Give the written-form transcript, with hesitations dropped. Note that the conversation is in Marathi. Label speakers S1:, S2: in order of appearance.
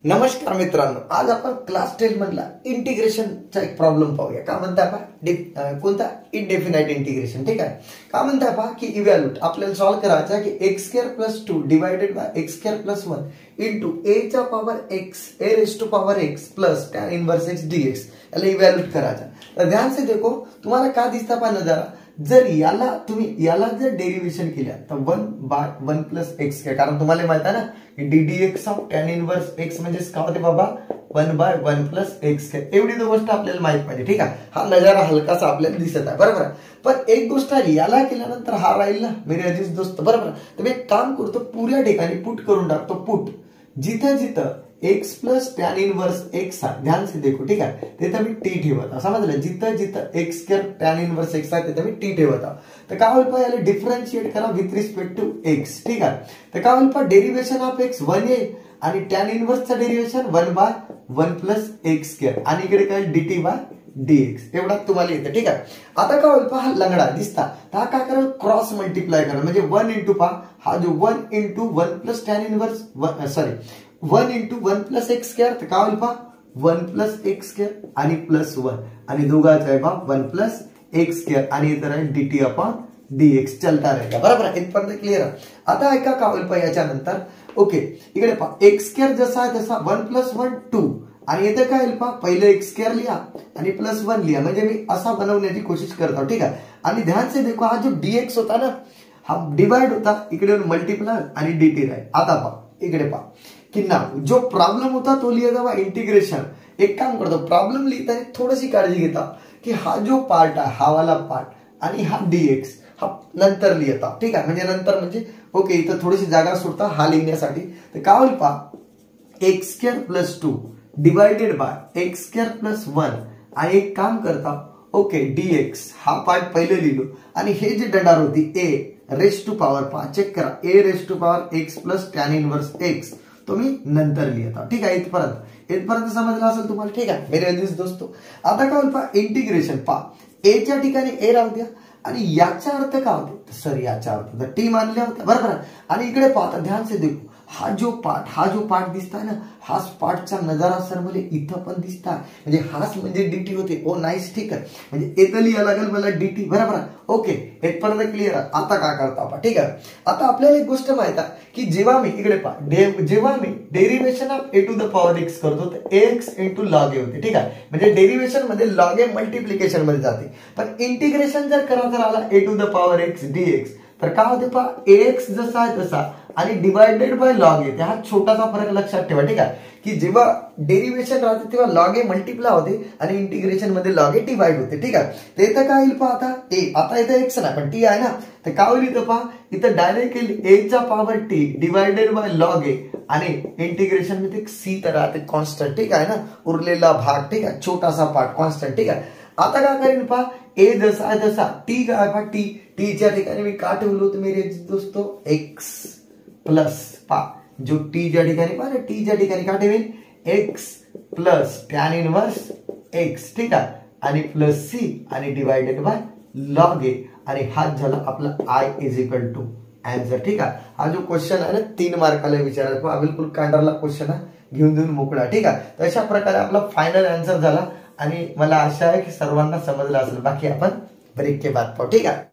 S1: नमस्कार मित्रांनो, आज आपण क्लास 10 मधला इंटिग्रेशनचा एक प्रॉब्लेम पाहूया. का म्हणताय पहा कोणता इनडेफिनाइट इंटिग्रेशन. ठीक आहे. का म्हणताय पहा की इव्हॅल्युएट आपल्याला सॉल्व्ह करायचा की x² + 2 divided by x² + 1 into a चा power x a raise to power x plus tan inverse x dx याला इव्हॅल्युएट करायचा. तर ध्यान से देखो, तुम्हाला का दिसता पहा नजारा. जर याला तुम्ही याला जर डेरिवेशन केल्या तर 1/1 + x², कारण तुम्हाला माहित आहे ना की ddx of tan inverse x म्हणजे काय होते बाबा 1/1 + x². एवढी तो गोष्ट आपल्याला माहित पाहिजे. ठीक आहे. हा नजारा हलकासा आपल्याला दिसत आहे, बरोबर. पण एक गोष्ट याला केल्यानंतर हा राहील ना मेरे अजीज दोस्त, बरोबर. तर मी एक काम करतो, पुऱ्या ठिकाणी पुट करून टाकतो. पुट जिथे जिथं x plus tan inverse x आहे, ध्यान से देखो. ठीक आहे. तिथे मी t ठेवत, समजलं. जिथं जिथं x² tan इनवर्स x आहे तिथे मी t ठेवत. तर काय होईल पहा, याला डिफरन्शिएट करा विथ रिस्पेक्ट टू x. ठीक आहे. तर काय होईल पहा, डेरिवेशन ऑफ x 1 येईल आणि tan इनवर्सचं डेरिवेशन 1/1 + x², आणि इकडे काय dt/dx एवढा तुम्हाला येतं. ठीक आहे. आता काय होईल पहा, हा लंगडा दिसता तर हा काय करा, क्रॉस मल्टिप्लाय करा. म्हणजे 1 इंटू पहा, हा जो 1 into 1 + tan inverse 1 into 1 + x², तर काय होईल पहा 1 + x² आणि +1, आणि दोघांचा आहे पहा 1 + x² आणि इतर आहे dt/dx चलता रहेगा, बरोबर. इथपर्यंत क्लिअर आहे. आता ऐका काय होईल पहा याच्यानंतर. ओके, इकडे पहा x² जसा आहे तसा 1 + 1 2, आणि इथे काय येईल पहा, पहिले x² लिहा आणि +1 लिहा. म्हणजे मी असा बनवण्याची कोशिश करतो. ठीक आहे. आणि ध्यान से देखो, हा जो dx होता ना हा डिवाइड होता, इकडे मल्टिप्लाय आणि dt राहील. आता पहा इकडे पहा की ना जो प्रॉब्लेम होता तो लिहित जावा इंटिग्रेशन. एक काम करतो, प्रॉब्लेम लिहिताना थोडीशी काळजी घेता की हा जो पार्ट आहे हा वाला पार्ट आणि हा dx हा नंतर लिहिता. ठीक आहे. म्हणजे नंतर म्हणजे ओके, इथं थोडीशी जागा सोडता हा लिहिण्यासाठी. तर काय होईल पहा, x² + 2 डिवाइडेड बाय x² + 1, आणि एक काम करता ओके dx हा पार्ट पहिले लिहिलो, आणि हे जे दंडार होती a रेज टू पॉवर पहा, चेक करा, a raise to power x plus tan inverse x तो मी नंतर लिहिता. ठीक आहे. इथपर्यंत समजलं असेल तुम्हाला. ठीक आहे मेरे अजीज दोस्तो. आता काय होईल पहा, इंटिग्रेशन पहा, a च्या ठिकाणी a राहू द्या, आणि याचा अर्थ काय होते सर, याचा अर्थ तर t मानल्या होत्या, बरोबर. आणि इकडे पहा, ध्यान से देखो, हा जो पार्ट दिसताय ना, हाच पार्टचा नजारा सर मला इथं पण दिसताय. म्हणजे हाच म्हणजे dt होते. ओ नाईस. ठीक आहे. म्हणजे इथं लिहायला लागेल मला dt, बरोबर. ओके, इथपर्यंत क्लिअर आहे. आता काय करता आपण. ठीक आहे. आता आपल्याला एक गोष्ट माहित आहे की जेव्हा मी इकडे पहा, जेव्हा मी डेरिवेशन ऑफ a⁴x करतो तर ax × log a होते. ठीक आहे. म्हणजे डेरिवेशन मध्ये log a मल्टिप्लिकेशन मध्ये जाते. पण इंटिग्रेशन जर करायचं आला a⁴x dx तर काय होते पहा, ax जसा आहे तसा आणि डिवाइडेड बाय log a. हा छोटासा फरक लक्षात ठेवा. ठीक आहे. की जेव्हा डेरिवेशन राहते तेव्हा log a मल्टिप्लाय होते आणि इंटिग्रेशन मध्ये log a डिवाइड होते. ठीक आहे. तर इथं काय येईल पहा, आता इथं x नाही पण t आहे ना, तर काय होईल इथं पहा, इथं डायरेक्टली a चा power t divided by log a, आणि इंटिग्रेशन मध्ये c तर राहते कॉन्स्टंट. ठीक आहे ना, उरलेला भाग. ठीक आहे, छोटासा पार्ट कॉन्स्टंट. ठीक आहे. आता काय करेल पहा, a जसा आहे तसा t काय पहा, t च्या ठिकाणी मी का ठेवलो होतो मेरे दोस्तो, x प्लस पहा, जो t च्या ठिकाणी पहा, t च्या ठिकाणी का ठेवेल x plus tan inverse x. ठीक आहे. आणि +c आणि डिवाइडेड बाय log a, आणि हा झाला आपला I = आन्सर. ठीक आहे. हा जो क्वेश्चन आहे ना 3 मार्काला विचारायचा, बिलकुल कांडरला क्वेश्चन आहे, घेऊन देऊन मोकळा. ठीक आहे. तर अशा प्रकारे आपला फायनल आन्सर झाला, आणि मला आशा आहे की सर्वांना समजलं असेल. बाकी आपण ब्रेक के बाद पाहू. ठीक आहे.